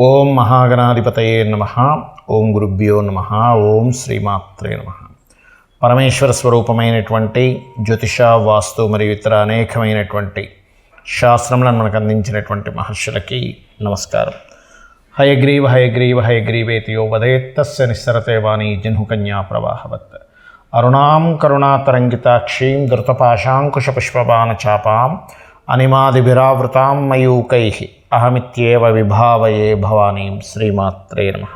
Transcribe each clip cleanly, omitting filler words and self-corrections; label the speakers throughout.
Speaker 1: ఓం మహాగణాధిపతయే నమః. ఓం గురుభ్యో నమః. ఓం శ్రీమాత్రే నమః. పరమేశ్వర స్వరూపమైనటువంటి జ్యోతిష, వాస్తు మరియు ఇతర అనేకమైనటువంటి శాస్త్రములను మనకు అందించినటువంటి మహర్షులకి నమస్కారం. హయగ్రీవ హయగ్రీవ హయగ్రీవేతియో వదేత్తస్య నిస్సరతే వాణి జహ్నుకన్యా ప్రవాహవత్. అరుణాం కరుణాతరంగితాక్షీం ధృతపాశాంకుశపుష్పబాణ చాపాం అనిమాదిభిరావృతాం మయూకైః అహమిత్యేవ విభావయే భవానీం. శ్రీమాత్రే నమః.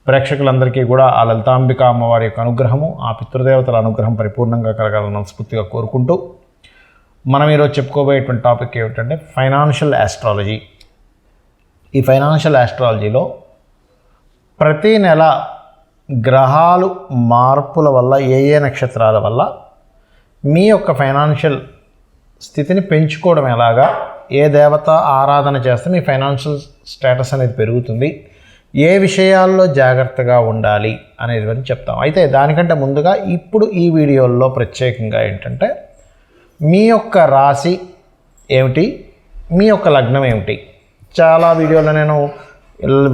Speaker 1: ప్రేక్షకులందరికీ కూడా ఆ లలితాంబిక అమ్మవారి యొక్క అనుగ్రహము, ఆ పితృదేవతల అనుగ్రహం పరిపూర్ణంగా కలగాలని మనస్ఫూర్తిగా కోరుకుంటూ మనం ఈరోజు చెప్పుకోబోయేటువంటి టాపిక్ ఏమిటంటే ఫైనాన్షియల్ ఆస్ట్రాలజీ. ఈ ఫైనాన్షియల్ ఆస్ట్రాలజీలో ప్రతి నెల గ్రహాలు మార్పుల వల్ల ఏ నక్షత్రాల వల్ల మీ యొక్క ఫైనాన్షియల్ స్థితిని పెంచుకోవడం ఎలాగా, ఏ దేవత ఆరాధన చేస్తే మీ ఫైనాన్షియల్ స్టేటస్ అనేది పెరుగుతుంది, ఏ విషయాల్లో జాగ్రత్తగా ఉండాలి అనేది చెప్తాం. అయితే దానికంటే ముందుగా ఇప్పుడు ఈ వీడియోల్లో ప్రత్యేకంగా ఏంటంటే మీ యొక్క రాశి ఏమిటి, మీ యొక్క లగ్నం ఏమిటి. చాలా వీడియోలో నేను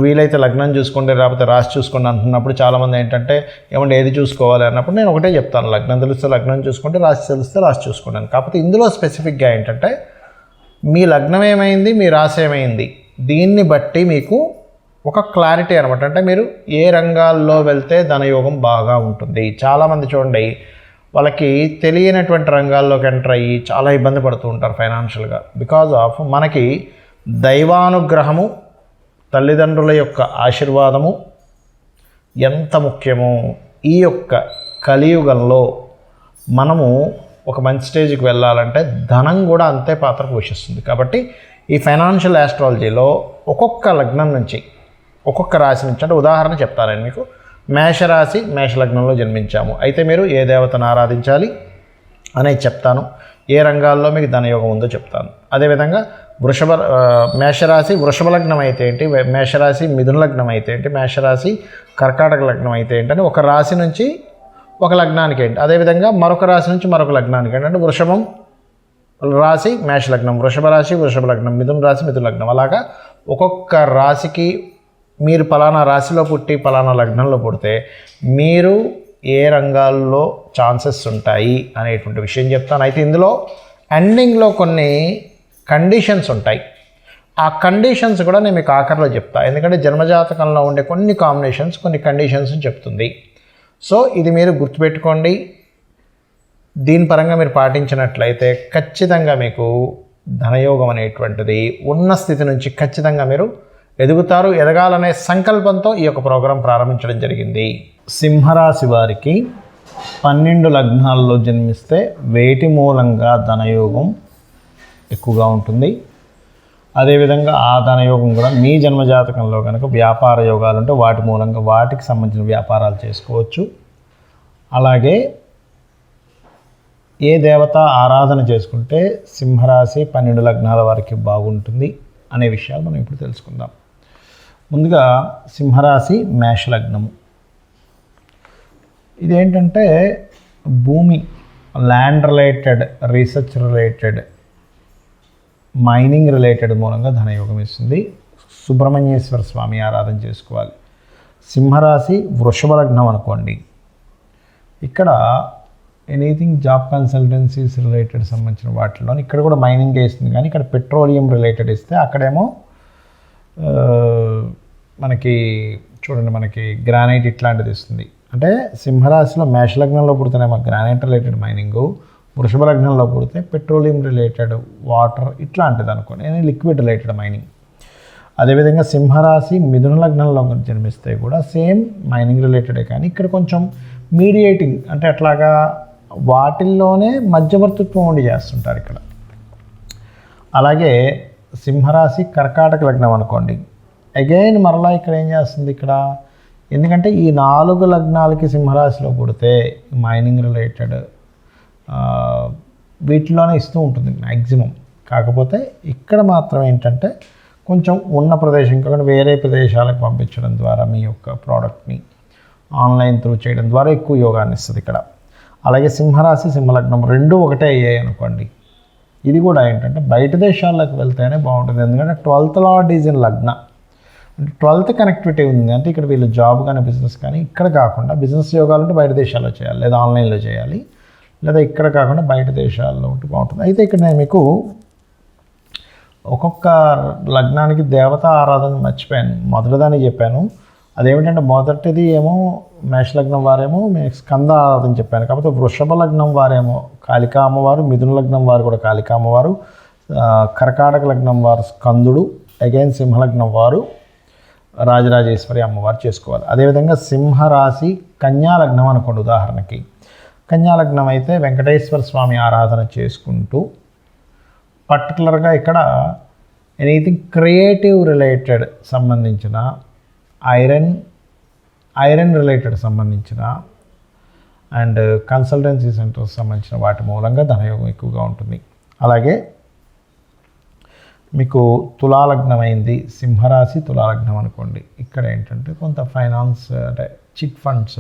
Speaker 1: వీలైతే లగ్నం చూసుకోండి లేకపోతే రాశి చూసుకోండి అంటున్నప్పుడు చాలామంది ఏంటంటే ఏమంటే ఏది చూసుకోవాలి అన్నప్పుడు నేను ఒకటే చెప్తాను, లగ్నం తెలిస్తే లగ్నం చూసుకోండి, రాశి తెలిస్తే రాశి చూసుకోండి అని. కాకపోతే ఇందులో స్పెసిఫిక్గా ఏంటంటే మీ లగ్నం ఏమైంది, మీ రాశి ఏమైంది, దీన్ని బట్టి మీకు ఒక క్లారిటీ అనమాట. అంటే మీరు ఏ రంగాల్లో వెళ్తే ధనయోగం బాగా ఉంటుంది. చాలామంది చూడండి, వాళ్ళకి తెలియనటువంటి రంగాల్లోకి ఎంటర్ అయ్యి చాలా ఇబ్బంది పడుతూ ఉంటారు ఫైనాన్షియల్గా. బికాజ్ ఆఫ్ మనకి దైవానుగ్రహము, తల్లిదండ్రుల యొక్క ఆశీర్వాదము ఎంత ముఖ్యమో ఈ యొక్క కలియుగంలో మనము ఒక మంచి స్టేజ్కి వెళ్ళాలంటే ధనం కూడా అంతే పాత్ర పోషిస్తుంది. కాబట్టి ఈ ఫైనాన్షియల్ ఆస్ట్రాలజీలో ఒక్కొక్క లగ్నం నుంచి, ఒక్కొక్క రాశి నుంచి, అంటే ఉదాహరణ చెప్తాను నేను మీకు. మేషరాశి, మేషలగ్నంలో జన్మించాము అయితే మీరు ఏ దేవతను ఆరాధించాలి అనేది చెప్తాను, ఏ రంగాల్లో మీకు ధనయోగం ఉందో చెప్తాను. అదేవిధంగా మేషరాశి వృషభ లగ్నం అయితే ఏంటి, మేషరాశి మిథున లగ్నం అయితే ఏంటి, మేషరాశి కర్కాటక లగ్నం అయితే ఏంటి అని ఒక రాశి నుంచి ఒక లగ్నానికి ఏంటి, అదేవిధంగా మరొక రాశి నుంచి మరొక లగ్నానికి ఏంటి. అంటే వృషభం రాశి మేష లగ్నం, వృషభ రాశి వృషభ లగ్నం, మిథున రాశి మిథున లగ్నం, అలాగా ఒక్కొక్క రాశికి మీరు పలానా రాశిలో పుట్టి పలానా లగ్నంలో పుడితే మీరు ఏ రంగాల్లో ఛాన్సెస్ ఉంటాయి అనేటువంటి విషయం చెప్తాను. అయితే ఇందులో ఎండింగ్లో కొన్ని కండిషన్స్ ఉంటాయి. ఆ కండిషన్స్ కూడా నేను మీకు ఆఖరిలో చెప్తాను, ఎందుకంటే జన్మజాతకంలో ఉండే కొన్ని కాంబినేషన్స్ కొన్ని కండిషన్స్ చెప్తుంది. సో ఇది మీరు గుర్తుపెట్టుకోండి. దీని పరంగా మీరు పాటించినట్లయితే ఖచ్చితంగా మీకు ధనయోగం అనేటువంటిది ఉన్న స్థితి నుంచి ఖచ్చితంగా మీరు ఎదుగుతారు. ఎదగాలనే సంకల్పంతో ఈ యొక్క ప్రోగ్రాం ప్రారంభించడం జరిగింది. సింహరాశి వారికి 12 లగ్నాల్లో జన్మిస్తే వేటి మూలంగా ధనయోగం ఎక్కువగా ఉంటుంది. అదేవిధంగా ఆ ధనయోగం కూడా మీ జన్మజాతకంలో కనుక వ్యాపార యోగాలు ఉంటే వాటి మూలంగా వాటికి సంబంధించిన వ్యాపారాలు చేసుకోవచ్చు. అలాగే ఏ దేవత ఆరాధన చేసుకుంటే సింహరాశి 12 లగ్నాల వారికి బాగుంటుంది అనే విషయాలు మనం ఇప్పుడు తెలుసుకుందాం. ముందుగా సింహరాశి మేషలగ్నము. ఇదేంటంటే భూమి, land related, research related, mining related మూలంగా ధనయోగం ఇస్తుంది. సుబ్రహ్మణ్యేశ్వర స్వామి ఆరాధన చేసుకోవాలి. సింహరాశి వృషభ లగ్నం అనుకోండి, ఇక్కడ ఎనీథింగ్ జాబ్ కన్సల్టెన్సీస్ రిలేటెడ్ సంబంధించిన వాటిలో ఇక్కడ కూడా మైనింగ్ ఇస్తుంది, కానీ ఇక్కడ పెట్రోలియం రిలేటెడ్ ఇస్తే అక్కడేమో మనకి చూడండి మనకి గ్రానైట్ ఇట్లాంటిది ఇస్తుంది. అంటే సింహరాశిలో మేషలగ్నంలో పుడితేనేమో గ్రానైట్ రిలేటెడ్ మైనింగు, వృషభ లగ్నంలో పుడితే పెట్రోలియం రిలేటెడ్ వాటర్ ఇట్లాంటిది అనుకోండి, లిక్విడ్ రిలేటెడ్ మైనింగ్. అదేవిధంగా సింహరాశి మిథున లగ్నంలో జన్మిస్తే కూడా సేమ్ మైనింగ్ రిలేటెడే, కానీ ఇక్కడ కొంచెం మీడియేటింగ్ అంటే అట్లాగా వాటిల్లోనే మధ్యవర్తిత్వం ఉండి చేస్తుంటారు ఇక్కడ. అలాగే సింహరాశి కర్కాటక లగ్నం అనుకోండి, అగైన్ మరలా ఇక్కడ ఏం చేస్తుంది ఇక్కడ, ఎందుకంటే ఈ 4 లగ్నాలకి సింహరాశిలో పుడితే మైనింగ్ రిలేటెడ్ వీటిలోనే ఇస్తూ ఉంటుంది మ్యాక్సిమం. కాకపోతే ఇక్కడ మాత్రం ఏంటంటే కొంచెం ఉన్న ప్రదేశం కాకుండా వేరే ప్రదేశాలకు పంపించడం ద్వారా మీ యొక్క ప్రోడక్ట్ని ఆన్లైన్ త్రూ చేయడం ద్వారా ఎక్కువ యోగాన్ని ఇస్తుంది ఇక్కడ. అలాగే సింహరాశి సింహలగ్నం రెండూ ఒకటే అయ్యాయి అనుకోండి, ఇది కూడా ఏంటంటే బయట దేశాలకు వెళ్తేనే బాగుంటుంది. ఎందుకంటే 12th లార్డ్ ఈజ్ ఇన్ లగ్న,
Speaker 2: అంటే 12th కనెక్టివిటీ ఉంది. అంటే ఇక్కడ వీళ్ళు జాబ్ కానీ బిజినెస్ కానీ ఇక్కడ కాకుండా బిజినెస్ యోగాలు అంటే బయట దేశాల్లో చేయాలి, లేదా ఆన్లైన్లో చేయాలి, లేదా ఇక్కడ కాకుండా బయట దేశాల్లో ఉంటే బాగుంటుంది. అయితే ఇక్కడ నేను మీకు ఒక్కొక్క లగ్నానికి దేవతా ఆరాధన మర్చిపోయాను, మొదటిదాన్ని చెప్పాను. అదేమిటంటే మొదటిది ఏమో మేష లగ్నం వారేమో స్కంద ఆరాధన చెప్పాను. కాకపోతే వృషభ లగ్నం వారేమో కాళికా అమ్మవారు, మిథున లగ్నం వారు కూడా కాళికా అమ్మవారు, కర్కాటక లగ్నం వారు స్కందుడు, అగైన్ సింహలగ్నం వారు రాజరాజేశ్వరి అమ్మవారు చేసుకోవాలి. అదేవిధంగా సింహరాశి కన్యా లగ్నం అనుకోండి. ఉదాహరణకి కన్యా లగ్నం అయితే వెంకటేశ్వర స్వామి ఆరాధన చేసుకుంటూ పర్టికులర్గా ఇక్కడ ఎనీథింగ్ క్రియేటివ్ రిలేటెడ్ సంబంధించిన ఐరన్ రిలేటెడ్ సంబంధించిన అండ్ కన్సల్టెన్సీ సెంటర్స్ సంబంధించిన వాటి మూలంగా ధనయోగం ఎక్కువగా ఉంటుంది. అలాగే మీకు తులాలగ్నం అయింది, సింహరాశి తులాలగ్నం అనుకోండి. ఇక్కడ ఏంటంటే కొంత ఫైనాన్స్ అంటే చిట్ ఫండ్స్,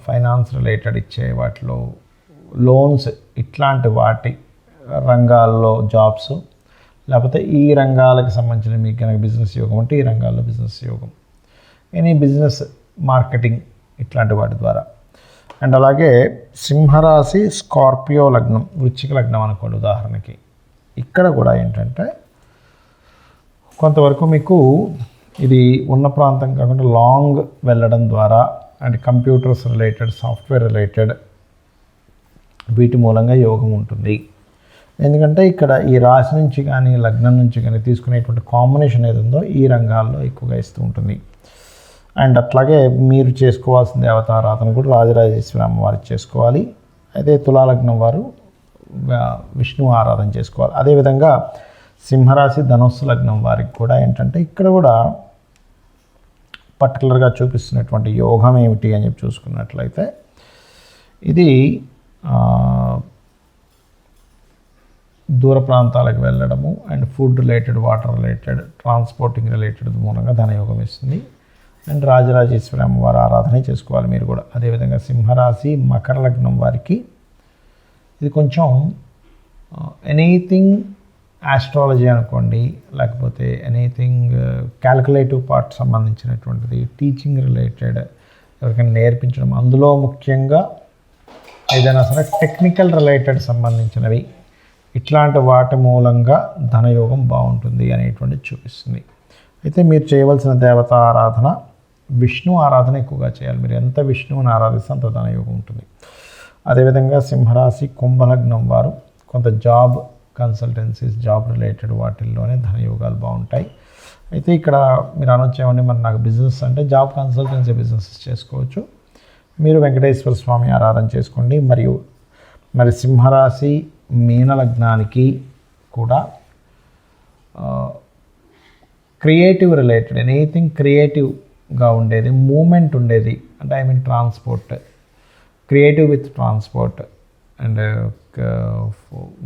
Speaker 2: ఫైనాన్స్ రిలేటెడ్ ఇచ్చే వాటిలో లోన్స్, ఇట్లాంటి వాటి రంగాల్లో జాబ్స్, లేకపోతే ఈ రంగాలకు సంబంధించిన మీకు కనుక బిజినెస్ యోగం అంటే ఈ రంగాల్లో బిజినెస్ యోగం, ఎనీ బిజినెస్ మార్కెటింగ్ ఇట్లాంటి వాటి ద్వారా. అండ్ అలాగే సింహరాశి స్కార్పియో లగ్నం, వృశ్చిక లగ్నం అనుకోండి ఉదాహరణకి. ఇక్కడ కూడా ఏంటంటే కొంతవరకు మీకు ఇది ఉన్న ప్రాంతం కాకుండా లాంగ్ వెళ్ళడం ద్వారా and computers related, software related వీటి మూలంగా యోగం ఉంటుంది. ఎందుకంటే ఇక్కడ ఈ రాశి నుంచి కానీ లగ్నం నుంచి కానీ తీసుకునేటువంటి కాంబినేషన్ ఏది ఉందో ఈ రంగాల్లో ఎక్కువగా ఇస్తూ ఉంటుంది. అండ్ అట్లాగే మీరు చేసుకోవాల్సిన దేవతారాధన కూడా రాజరాజేశ్వరి అమ్మవారి చేసుకోవాలి. అయితే తులాలగ్నం వారు విష్ణు ఆరాధన చేసుకోవాలి. అదేవిధంగా సింహరాశి ధనుస్సు లగ్నం వారికి కూడా ఏంటంటే ఇక్కడ కూడా పర్టికులర్గా చూపిస్తున్నటువంటి యోగం ఏమిటి అని చెప్పి చూసుకున్నట్లయితే ఇది దూర ప్రాంతాలకు వెళ్ళడము and food related, water related, transporting related మూలంగా ధనయోగం ఇస్తుంది. అండ్ రాజరాజేశ్వరి అమ్మవారి ఆరాధన చేసుకోవాలి మీరు కూడా. అదేవిధంగా సింహరాశి మకర లగ్నం వారికి ఇది కొంచెం ఎనీథింగ్ ఆస్ట్రాలజీ అనుకోండి, లేకపోతే ఎనీథింగ్ క్యాల్కులేటివ్ పార్ట్ సంబంధించినటువంటిది, టీచింగ్ రిలేటెడ్, ఎవరికైనా నేర్పించడం, అందులో ముఖ్యంగా ఏదైనా సరే టెక్నికల్ రిలేటెడ్ సంబంధించినవి, ఇట్లాంటి వాటి మూలంగా ధనయోగం బాగుంటుంది అనేటువంటి చూపిస్తుంది. అయితే మీరు చేయవలసిన దేవత ఆరాధన విష్ణు ఆరాధన ఎక్కువగా చేయాలి. మీరు ఎంత విష్ణువుని ఆరాధిస్తే అంత ధనయోగం ఉంటుంది. అదేవిధంగా సింహరాశి కుంభలగ్నం వారు కొంత జాబ్ కన్సల్టెన్సీస్, జాబ్ రిలేటెడ్ వాటిల్లోనే ధనయోగాలు బాగుంటాయి. అయితే ఇక్కడ మీరు అనొచ్చేమండి మరి నాకు బిజినెస్ అంటే జాబ్ కన్సల్టెన్సీ బిజినెసెస్ చేసుకోవచ్చు. మీరు వెంకటేశ్వర స్వామి ఆరాధన చేసుకోండి. మరి సింహరాశి మీన లగ్నానికి కూడా క్రియేటివ్ రిలేటెడ్, ఎనీథింగ్ క్రియేటివ్గా ఉండేది, మూమెంట్ ఉండేది, అంటే I mean transport, creative with transport and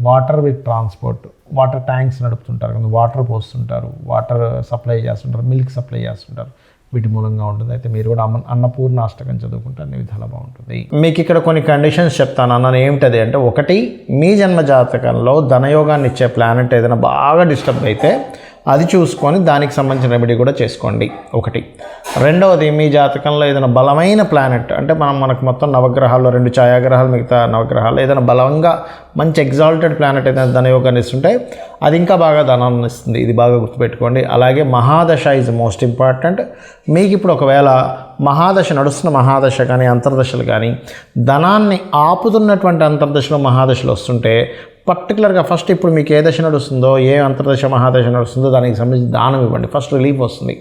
Speaker 2: water with transport. Water tanks నడుపుతుంటారు కదా, వాటర్ పోస్తుంటారు, వాటర్ సప్లై చేస్తుంటారు, మిల్క్ సప్లై చేస్తుంటారు, వీటి మూలంగా ఉంటుంది. అయితే మీరు కూడా అన్నపూర్ణ అష్టకం చదువుకుంటే అన్ని విధాలా బాగుంటుంది.
Speaker 1: మీకు ఇక్కడ కొన్ని కండిషన్స్ చెప్తాను అన్నాను. ఏమిటది అంటే, ఒకటి, మీ జన్మ జాతకంలో ధనయోగాన్ని ఇచ్చే ప్లానెట్ ఏదైనా బాగా డిస్టర్బ్ అయితే అది చూసుకొని దానికి సంబంధించిన రెమెడీ కూడా చేసుకోండి, ఒకటి. రెండవది, మీ జాతకంలో ఏదైనా బలమైన ప్లానెట్ అంటే మనకు మొత్తం నవగ్రహాల్లో 2 ఛాయాగ్రహాలు, మిగతా నవగ్రహాలు ఏదైనా బలంగా మంచి ఎగ్జాల్టెడ్ ప్లానెట్ ఏదైనా ధనయోగాన్ని ఇస్తుంటే అది ఇంకా బాగా ధనాన్ని ఇస్తుంది. ఇది బాగా గుర్తుపెట్టుకోండి. అలాగే మహాదశ ఈజ్ మోస్ట్ ఇంపార్టెంట్. మీకు ఇప్పుడు ఒకవేళ మహాదశ నడుస్తున్న మహాదశ కానీ అంతర్దశలు కానీ ధనాన్ని ఆపుతున్నటువంటి అంతర్దశలో మహాదశలు వస్తుంటే పర్టికులర్గా ఫస్ట్ ఇప్పుడు మీకు ఏ దశ నడుస్తుందో, ఏ అంతర్దశ మహాదశ నడుస్తుందో దానికి సంబంధించి దానం ఇవ్వండి, ఫస్ట్ రిలీఫ్ వస్తుంది.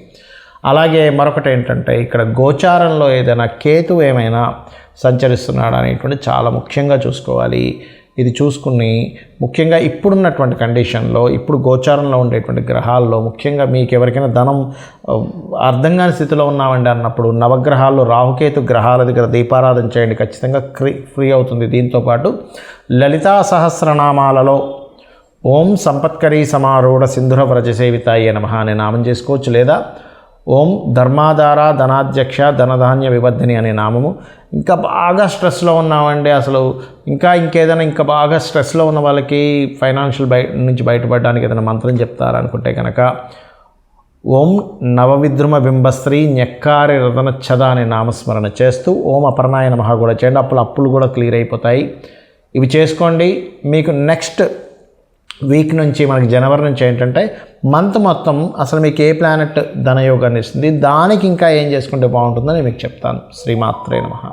Speaker 1: అలాగే మరొకటి ఏంటంటే, ఇక్కడ గోచారంలో ఏదైనా కేతు ఏమైనా సంచరిస్తున్నాడా అనేటువంటి చాలా ముఖ్యంగా చూసుకోవాలి. ఇది చూసుకుని ముఖ్యంగా ఇప్పుడున్నటువంటి కండిషన్లో, ఇప్పుడు గోచారంలో ఉండేటువంటి గ్రహాల్లో ముఖ్యంగా మీకు ఎవరికైనా ధనం అర్థం కాని స్థితిలో ఉన్నామండి అన్నప్పుడు నవగ్రహాల్లో రాహుకేతు గ్రహాల దగ్గర దీపారాధన చేయండి, ఖచ్చితంగా ఫ్రీ అవుతుంది. దీంతోపాటు లలితా సహస్రనామాలలో ఓం సంపత్కరీ సమారూఢ సింధుర వ్రజసేవితాయ నమః అనే నామం చేసుకోవచ్చు, లేదా ఓం ధర్మాధార ధనాధ్యక్ష ధనధాన్య వివర్ధిని అనే నామము. ఇంకా బాగా స్ట్రెస్లో ఉన్నామండి, అసలు ఇంకేదైనా ఇంకా బాగా స్ట్రెస్లో ఉన్న వాళ్ళకి ఫైనాన్షియల్ నుంచి బయటపడడానికి ఏదైనా మంత్రం చెప్తారనుకుంటే కనుక ఓం నవవిద్రుమ బింబశ్రీ న్యక్కారి రతనచ్చద అనే నామస్మరణ చేస్తూ ఓం అపర్ణాయ నమః కూడా చేయండి. అప్పులు కూడా క్లియర్ అయిపోతాయి. ఇవి చేసుకోండి. మీకు నెక్స్ట్ వీక్ నుంచి మనకి జనవరి నుంచి ఏంటంటే మంత్ మొత్తం అసలు మీకు ఏ ప్లానెట్ ధనయోగాన్ని ఇస్తుంది, దానికి ఇంకా ఏం చేసుకుంటే బాగుంటుందో నేను మీకు చెప్తాను. శ్రీమాత్రే నమః.